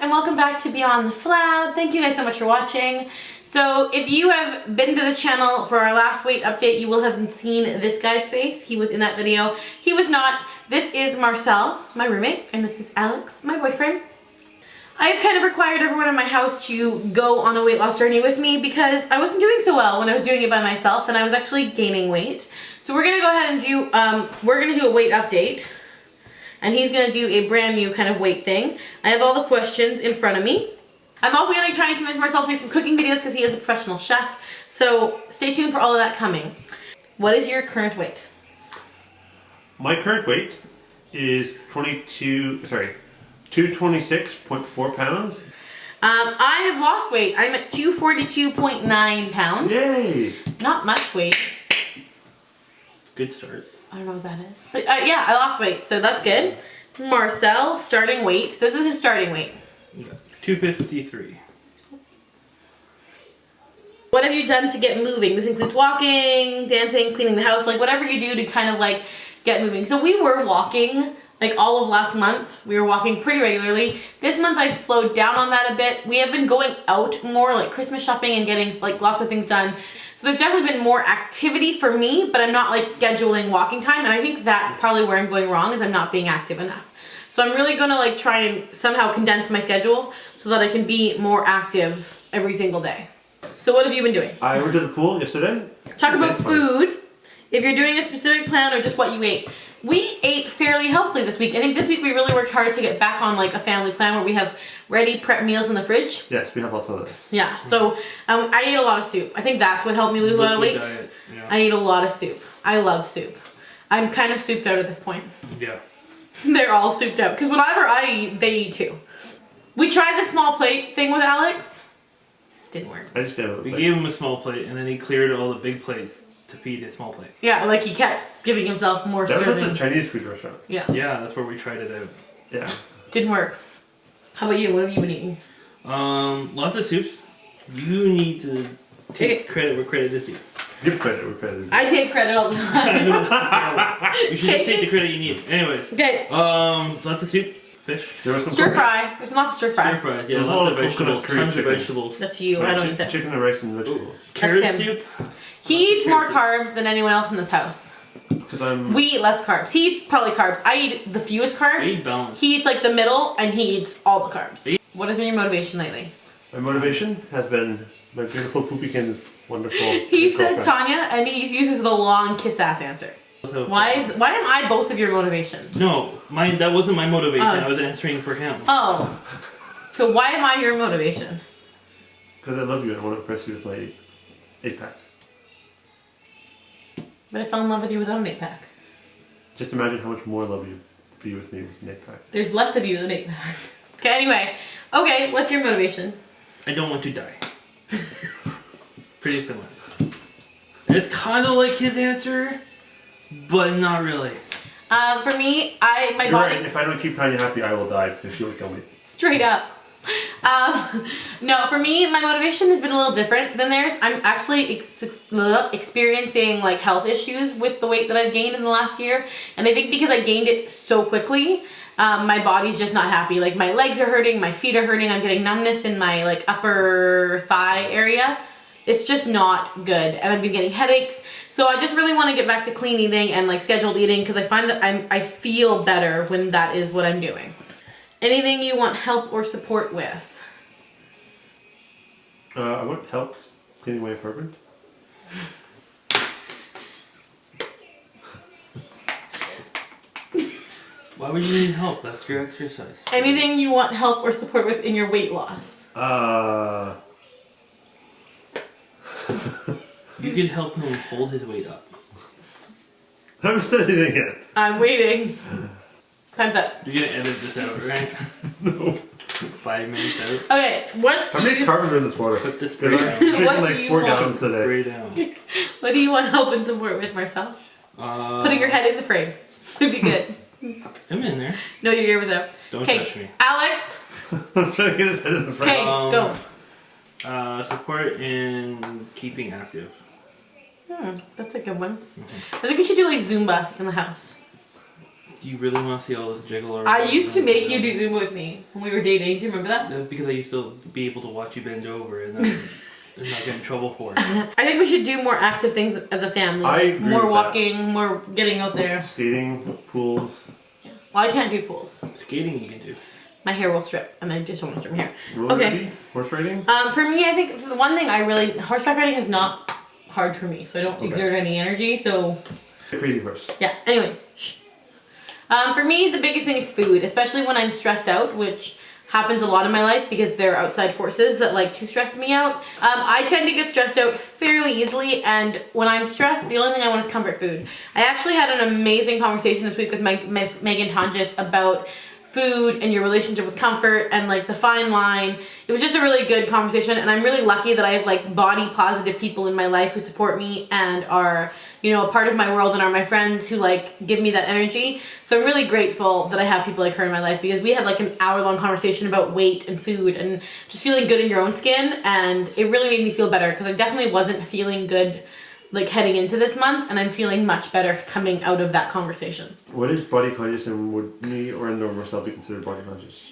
and welcome back to Beyond the Flab. Thank you guys so much for watching. So if you have been to this channel for our last weight update, you will have seen this guy's face. He was in that video. He was not. This is Marcel, my roommate, and this is Alex, my boyfriend. I have kind of required everyone in my house to go on a weight loss journey with me because I wasn't doing so well when I was doing it by myself and I was actually gaining weight. So we're gonna go ahead and do, a weight update. And he's gonna do a brand new kind of weight thing. I have all the questions in front of me. I'm also gonna try and convince myself to do some cooking videos because he is a professional chef. So stay tuned for all of that coming. What is your current weight? My current weight is 226.4 pounds. I have lost weight. I'm at 242.9 pounds. Yay! Not much weight. Good start. I don't know what that is. But yeah, I lost weight, so that's good. Marcel, starting weight. This is his starting weight. Yeah. 253. What have you done to get moving? This includes walking, dancing, cleaning the house, like whatever you do to kind of like get moving. So we were walking like all of last month. We were walking pretty regularly. This month I've slowed down on that a bit. We have been going out more, like Christmas shopping and getting like lots of things done. So there's definitely been more activity for me, but I'm not like scheduling walking time. And I think that's probably where I'm going wrong, is I'm not being active enough. So I'm really gonna like try and somehow condense my schedule so that I can be more active every single day. So what have you been doing? I went to the pool yesterday. Talk about food. If you're doing a specific plan or just what you ate. We ate fairly healthily this week. I think this week we really worked hard to get back on like a family plan where we have ready prep meals in the fridge. Yes, we have lots of that. Yeah, so I ate a lot of soup. I think that's what helped me lose a lot of weight. Diet, yeah. I ate a lot of soup. I love soup. I'm kind of souped out at this point. Yeah. They're all souped out because whenever I eat, they eat too. We tried the small plate thing with Alex. Didn't work. I just gave it. We gave him a small plate and then he cleared all the big plates to feed a small plate. Yeah, like he kept giving himself more That was serving. at the Chinese food restaurant. Yeah. Yeah, that's where we tried it out. Yeah. Didn't work. How about you? What have you been eating? Lots of soups. You need to take credit where credit is due. Give credit where credit is due. I take credit all the time. You should just take the credit you need. Anyways. Okay. Lots of soup, fish. There was some Stir fry. There's lots of stir fry. Stir fries, yeah, There's lots of coconut vegetables, curry tons of chicken. vegetables. That's you. I don't eat that. Chicken and rice and vegetables. Carrot him. soup. He eats more carbs than anyone else in this house. Because I'm... We eat less carbs. He eats probably carbs. I eat the fewest carbs. I eat balanced. He eats like the middle and he eats all the carbs. What has been your motivation lately? My motivation has been my beautiful poopykins, wonderful. He said girlfriend. Tanya and he uses the long kiss ass answer. Why am I both of your motivations? No, that wasn't my motivation. Oh. I was answering for him. Oh. So why am I your motivation? Because I love you and I want to impress you with my 8-pack. But I fell in love with you without an 8-pack. Just imagine how much more love you be with me with an 8-pack. There's less of you with an 8-pack. Okay, anyway. Okay, what's your motivation? I don't want to die. Pretty similar. It's kind of like his answer, but not really. For me, my You're body... right, if I don't keep Tanya happy, I will die because she will kill me. Straight up. No, for me, my motivation has been a little different than theirs. I'm actually experiencing like health issues with the weight that I've gained in the last year. And I think because I gained it so quickly, my body's just not happy. Like my legs are hurting, my feet are hurting, I'm getting numbness in my like upper thigh area. It's just not good. And I've been getting headaches. So I just really want to get back to clean eating and like scheduled eating because I find that I feel better when that is what I'm doing. Anything you want help or support with? I want help cleaning my apartment. Why would you need help? That's your exercise. Anything you want help or support with in your weight loss? You could help him hold his weight up. I haven't said anything yet. I'm waiting. Time's up. You're gonna edit this out, right? No. 5 minutes out. Okay, what How do many you... carbs are in this water? Put this We're spray down. drinking What do like you 4 want? gallons today. Spray down. What do you want help and support with, Marcel? Putting your head in the frame would be good. I'm in there. No, your ear was out. Don't Okay, touch me. Alex. I'm trying to get his head in the frame. Okay, go. Support in keeping active. That's a good one. I think we should do like Zumba in the house. Do you really want to see all this jiggle? I used to make you do Zumba with me when we were dating. Do you remember that? Because I used to be able to watch you bend over and not get in trouble for it. I think we should do more active things as a family. I agree more with walking, more getting out there. Skating, pools. Yeah. Well, I can't do pools. Skating you can do. My hair will strip, and I just don't want to strip my hair. Roller Okay. derby? Horse riding? For me, I think the one thing horseback riding is not hard for me, so I don't exert any energy, so. Crazy horse. Yeah, anyway. Shh. For me, the biggest thing is food, especially when I'm stressed out, which happens a lot in my life because there are outside forces that like to stress me out. I tend to get stressed out fairly easily, and when I'm stressed, the only thing I want is comfort food. I actually had an amazing conversation this week with Megan Tonjes about food and your relationship with comfort and like the fine line. It was just a really good conversation, and I'm really lucky that I have like body positive people in my life who support me and are, you know, a part of my world and are my friends who like give me that energy. So I'm really grateful that I have people like her in my life, because we had like an hour-long conversation about weight and food and just feeling good in your own skin, and it really made me feel better because I definitely wasn't feeling good like heading into this month, and I'm feeling much better coming out of that conversation. What is body conscious, and would me or myself be considered body conscious?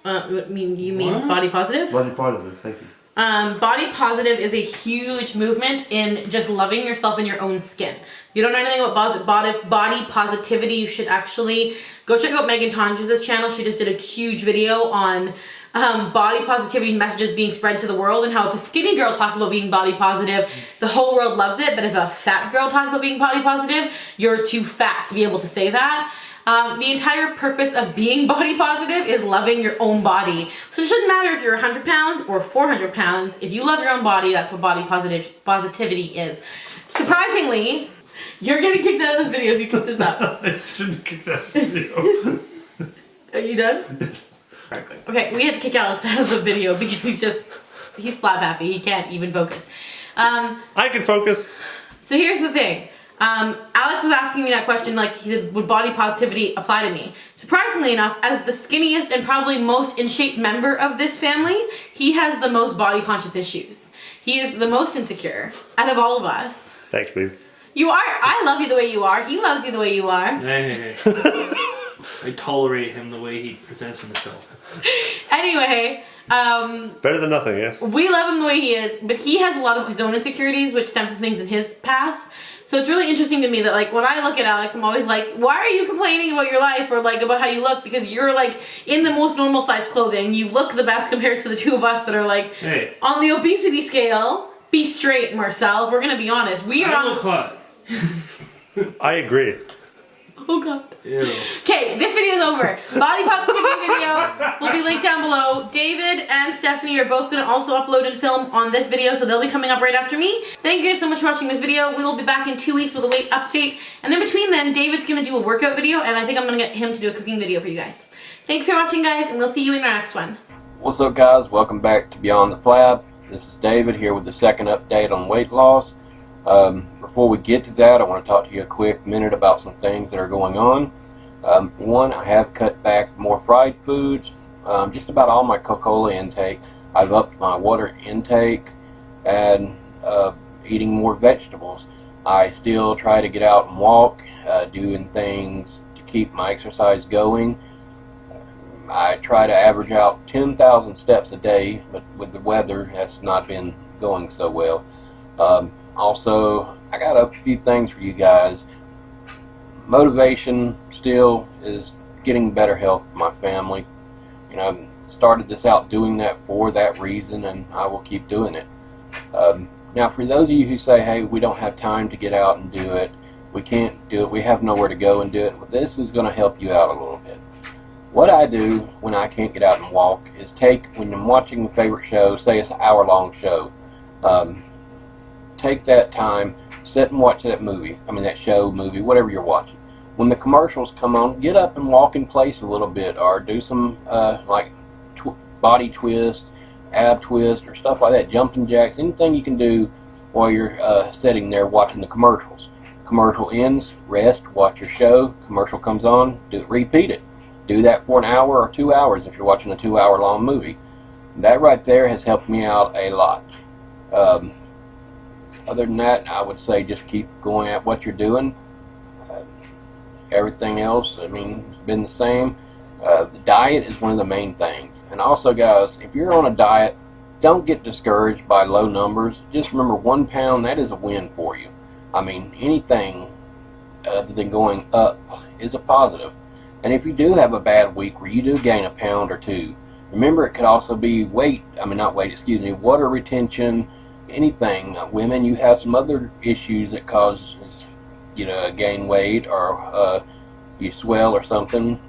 You mean body positive? Body positive, thank you. Body positive is a huge movement in just loving yourself in your own skin. If you don't know anything about body positivity, you should actually go check out Megan Tonjes' channel. She just did a huge video on body positivity messages being spread to the world, and how if a skinny girl talks about being body positive, the whole world loves it, but if a fat girl talks about being body positive, you're too fat to be able to say that. The entire purpose of being body positive is loving your own body. So it shouldn't matter if you're 100 pounds or 400 pounds. If you love your own body, that's what body positivity is. Surprisingly, you're getting kicked out of this video if you keep this up. I shouldn't kick that video. Are you done? Yes. Alright, good. Okay, we had to kick Alex out of the video because he's slap happy. He can't even focus. I can focus. So here's the thing. Alex was asking me that question, like he said, would body positivity apply to me? Surprisingly enough, as the skinniest and probably most in shape member of this family, he has the most body conscious issues. He is the most insecure out of all of us. Thanks, babe. You are. I love you the way you are. He loves you the way you are. Hey. I tolerate him the way he presents himself. Anyway, Better than nothing, yes. we love him the way he is, but he has a lot of his own insecurities, which stem from things in his past. So it's really interesting to me that like when I look at Alex, I'm always like, why are you complaining about your life or like about how you look? Because you're like in the most normal sized clothing. You look the best compared to the two of us that are like on the obesity scale. Be straight, Marcel. We're gonna be honest. We are I on. look hot. I agree. Oh god. Ew. Okay, this video is over. Body positivity video will be linked down below. David and Stephanie are both going to also upload and film on this video, so they'll be coming up right after me. Thank you guys so much for watching this video. We will be back in 2 weeks with a weight update. And in between then, David's going to do a workout video, and I think I'm going to get him to do a cooking video for you guys. Thanks for watching, guys, and we'll see you in our next one. What's up, guys? Welcome back to Beyond the Flab. This is David here with the second update on weight loss. Before we get to that, I want to talk to you a quick minute about some things that are going on. One, I have cut back more fried foods. Just about all my Coca-Cola intake. I've upped my water intake and eating more vegetables. I still try to get out and walk, doing things to keep my exercise going. I try to average out 10,000 steps a day, but with the weather, that's not been going so well. Also, I got a few things for you guys. Motivation still is getting better health for my family. You know, I started this out doing that for that reason, and I will keep doing it. Now, for those of you who say, hey, we don't have time to get out and do it, we can't do it, we have nowhere to go and do it, well, this is going to help you out a little bit. What I do when I can't get out and walk is when I'm watching a favorite show, say it's an hour-long show, take that time, sit and watch that movie, that show, movie, whatever you're watching. When the commercials come on, get up and walk in place a little bit, or do some body twist, ab twist, or stuff like that, jumping jacks, anything you can do while you're sitting there watching the commercials. Commercial ends, rest, watch your show, commercial comes on, repeat it. Do that for an hour or 2 hours if you're watching a 2-hour long movie. That right there has helped me out a lot. Other than that, I would say just keep going at what you're doing. Everything else, I mean, it's been the same. The diet is one of the main things. And also, guys, if you're on a diet, don't get discouraged by low numbers. Just remember, 1 pound, that is a win for you. I mean, anything other than going up is a positive. And if you do have a bad week where you do gain a pound or two, remember, it could also be water retention, anything. Women, you have some other issues that cause, gain weight, or you swell or something.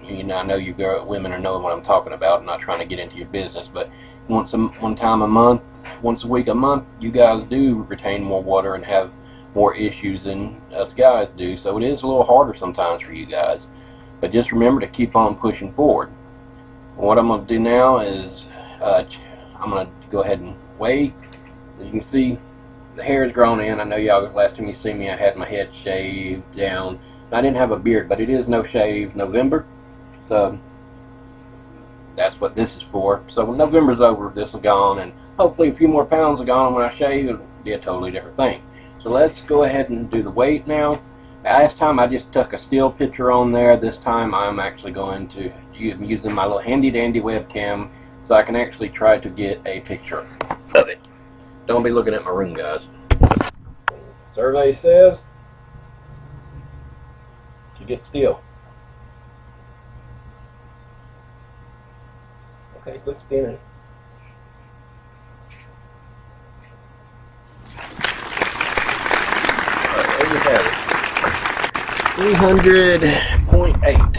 I know you women know what I'm talking about. I'm not trying to get into your business, but once a week a month, you guys do retain more water and have more issues than us guys do. So it is a little harder sometimes for you guys. But just remember to keep on pushing forward. What I'm going to do now is I'm going to go ahead and weigh. As you can see, the hair is grown in. I know y'all, last time you see me, I had my head shaved down. I didn't have a beard, but it is No Shave November. So that's what this is for. So when November's over, this will gone, and hopefully a few more pounds are gone. When I shave, it'll be a totally different thing. So let's go ahead and do the weight now. Last time I just took a still picture on there. This time I'm actually going to using my little handy dandy webcam so I can actually try to get a picture of it. Don't be looking at my room, guys. Survey says to get still. Okay, quit spinning. Alright, there you have it. 300.8.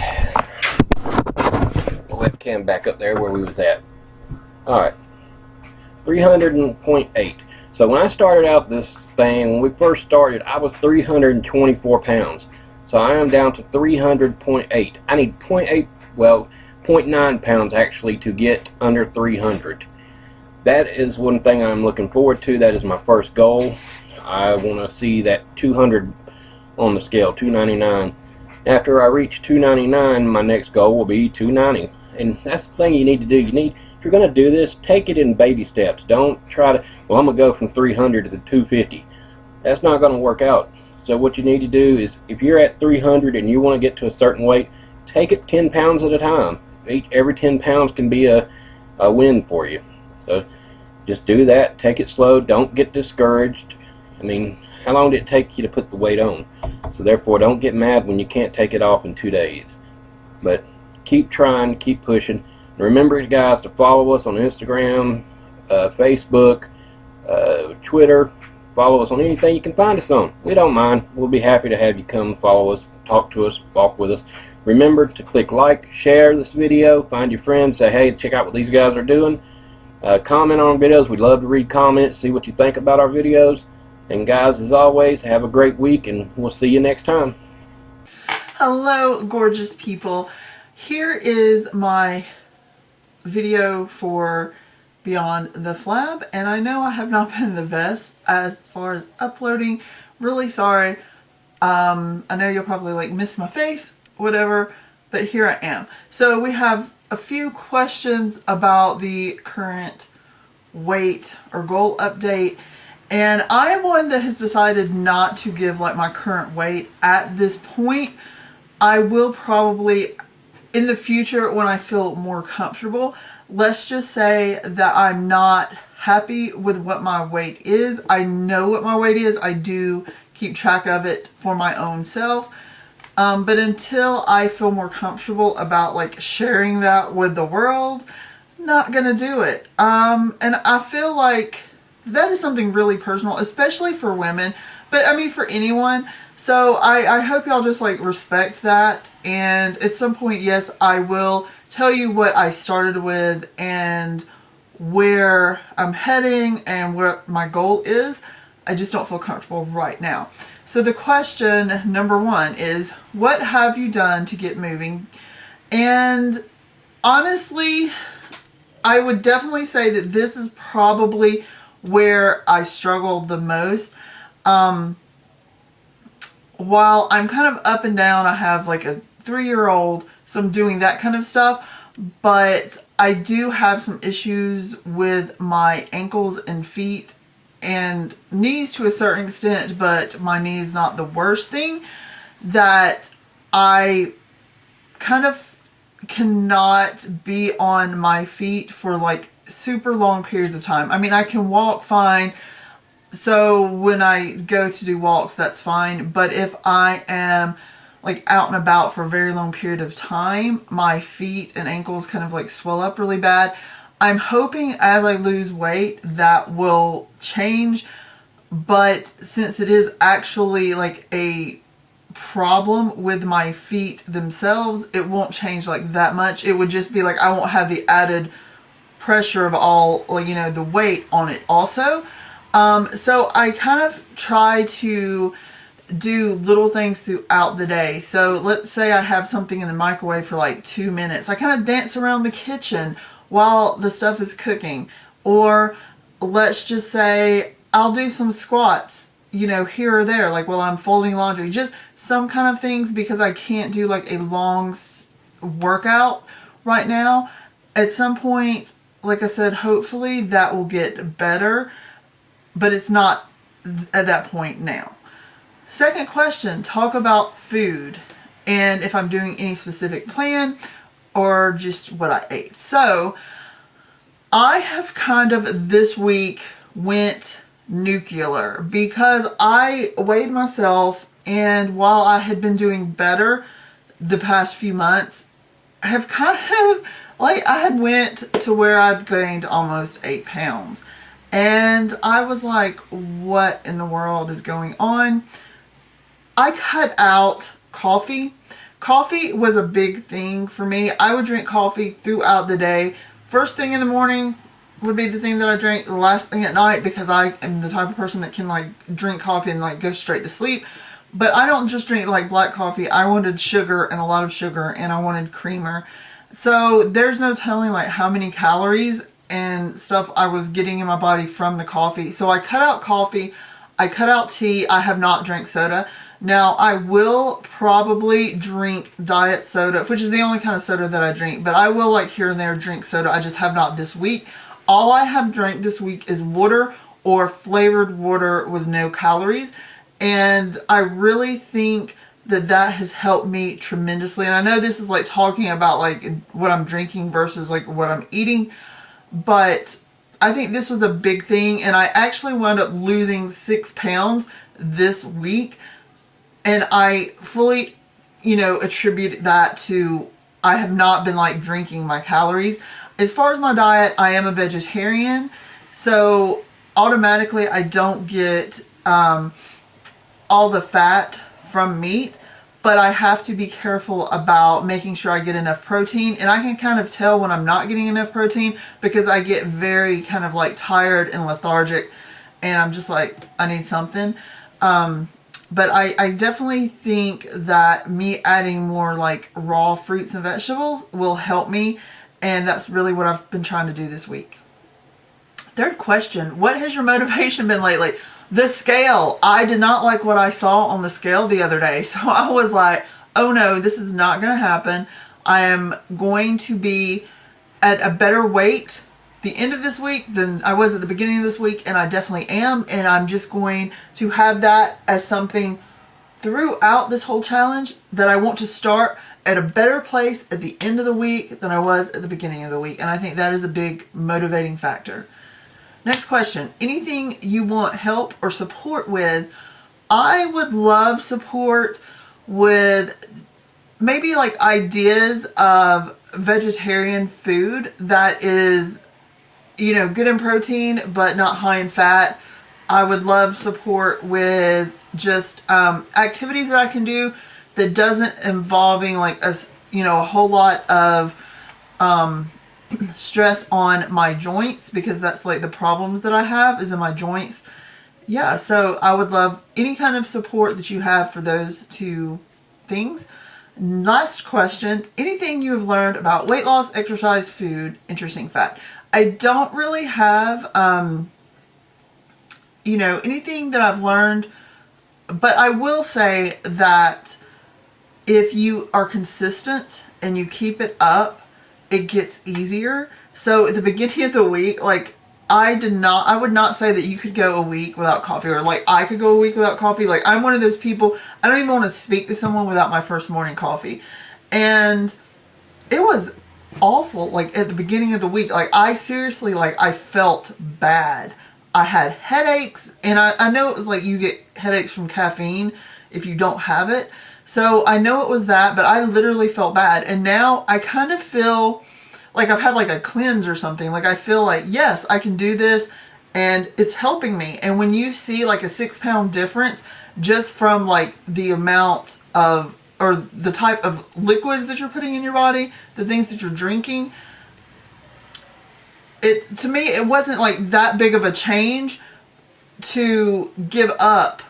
Webcam back up there where we was at. Alright. 300.8. So when I started out this thing, when we first started, I was 324 pounds. So I am down to 300.8. I need 0.9 pounds actually to get under 300. That is one thing I'm looking forward to. That is my first goal. I want to see that 200 on the scale, 299. After I reach 299, my next goal will be 290. And that's the thing you need to do. If you're going to do this, take it in baby steps. Don't try to, well, I'm going to go from 300 to 250. That's not going to work out. So what you need to do is, if you're at 300 and you want to get to a certain weight, take it 10 pounds at a time. Every 10 pounds can be a win for you. So just do that. Take it slow. Don't get discouraged. I mean, how long did it take you to put the weight on? So therefore, don't get mad when you can't take it off in 2 days. But keep trying, keep pushing. And remember, guys, to follow us on Instagram, Facebook, Twitter. Follow us on anything you can find us on. We don't mind. We'll be happy to have you come follow us, talk to us, walk with us. Remember to click like, share this video, find your friends, say, hey, check out what these guys are doing. Comment on videos. We'd love to read comments, see what you think about our videos. And guys, as always, have a great week, and we'll see you next time. Hello, gorgeous people. Here is my video for Beyond the Flab, and I know I have not been the best as far as uploading. Really sorry. I know you'll probably miss my face, whatever, but here I am. So we have a few questions about the current weight or goal update. And I am one that has decided not to give my current weight at this point. I will probably, in the future, when I feel more comfortable, let's just say that I'm not happy with what my weight is. I know what my weight is. I do keep track of it for my own self. But until I feel more comfortable about sharing that with the world, not gonna do it. And I feel like that is something really personal, especially for women, but I mean for anyone. So I hope y'all just respect that. And at some point, yes, I will tell you what I started with and where I'm heading and where my goal is. I just don't feel comfortable right now. So the question number one is, what have you done to get moving? And honestly, I would definitely say that this is probably where I struggled the most. While I'm kind of up and down, I have a 3-year-old, so I'm doing that kind of stuff, but I do have some issues with my ankles and feet and knees to a certain extent, but my knee is not the worst thing, that I kind of cannot be on my feet for like super long periods of time. I mean, I can walk fine. So when I go to do walks, that's fine. But if I am like out and about for a very long period of time, my feet and ankles kind of like swell up really bad. I'm hoping as I lose weight that will change. But since it is actually like a problem with my feet themselves, it won't change like that much. It would just be like I won't have the added pressure of all, you know, the weight on it also. So I kind of try to do little things throughout the day. So let's say I have something in the microwave for like 2 minutes. I kind of dance around the kitchen while the stuff is cooking. Or let's just say I'll do some squats, you know, here or there, like while I'm folding laundry. Just some kind of things, because I can't do like a long workout right now. At some point, like I said, hopefully that will get better, but it's not at that point now. Second question, talk about food and if I'm doing any specific plan or just what I ate. So I have kind of this week went nuclear because I weighed myself, and while I had been doing better the past few months, I have kind of like I had went to where I'd gained almost 8 pounds. And I was like, what in the world is going on? I cut out coffee. Coffee was a big thing for me. I would drink coffee throughout the day. First thing in the morning would be the thing that I drank. The last thing at night, because I am the type of person that can like drink coffee and like go straight to sleep. But I don't just drink like black coffee. I wanted sugar, and a lot of sugar, and I wanted creamer. So there's no telling like how many calories and stuff I was getting in my body from the coffee. So I cut out coffee. I cut out tea. I have not drank soda. Now I will probably drink diet soda, which is the only kind of soda that I drink, but I will like here and there drink soda. I just have not this week. All I have drank this week is water or flavored water with no calories. And I really think that that has helped me tremendously. And I know this is like talking about like what I'm drinking versus like what I'm eating, but I think this was a big thing. And I actually wound up losing 6 pounds this week. And I fully, you know, attribute that to I have not been like drinking my calories. As far as my diet, I am a vegetarian. So automatically I don't get all the fat from meat. But I have to be careful about making sure I get enough protein. And I can kind of tell when I'm not getting enough protein because I get very kind of like tired and lethargic. And I'm just like, I need something. But I definitely think that me adding more like raw fruits and vegetables will help me. And that's really what I've been trying to do this week. Third question, what has your motivation been lately? The scale. I did not like what I saw on the scale the other day. So I was like, oh no, this is not going to happen. I am going to be at a better weight the end of this week than I was at the beginning of this week, and I definitely am. And I'm just going to have that as something throughout this whole challenge, that I want to start at a better place at the end of the week than I was at the beginning of the week. And I think that is a big motivating factor. Next question, anything you want help or support with? I would love support with maybe like ideas of vegetarian food that is, you know, good in protein but not high in fat. I would love support with just activities that I can do that doesn't involving like a, you know, a whole lot of stress on my joints, because that's like the problems that I have is in my joints. Yeah, so I would love any kind of support that you have for those two things. Last question, anything you have learned about weight loss, exercise, food, interesting fact? I don't really have, you know, anything that I've learned, but I will say that if you are consistent and you keep it up, it gets easier. So at the beginning of the week, like I would not say that you could go a week without coffee, or like I could go a week without coffee. Like, I'm one of those people, I don't even want to speak to someone without my first morning coffee. And it was awful, like at the beginning of the week. Like, I seriously, like, I felt bad. I had headaches, and I know it was like you get headaches from caffeine if you don't have it. So I know it was that, but I literally felt bad. And now I kind of feel like I've had like a cleanse or something. Like, I feel like, yes, I can do this, and it's helping me. And when you see like a 6-pound difference just from like the amount of, or the type of liquids that you're putting in your body, the things that you're drinking, to me, it wasn't like that big of a change to give up.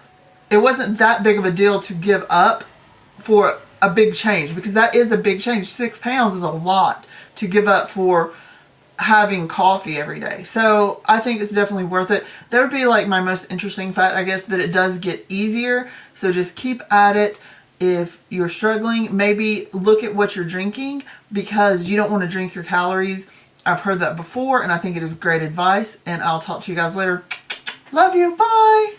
It wasn't that big of a deal to give up for a big change, because that is a big change. 6 pounds is a lot to give up for having coffee every day. So I think it's definitely worth it. That would be like my most interesting fact, I guess, that it does get easier. So just keep at it. If you're struggling, maybe look at what you're drinking, because you don't want to drink your calories. I've heard that before, and I think it is great advice. And I'll talk to you guys later. Love you. Bye.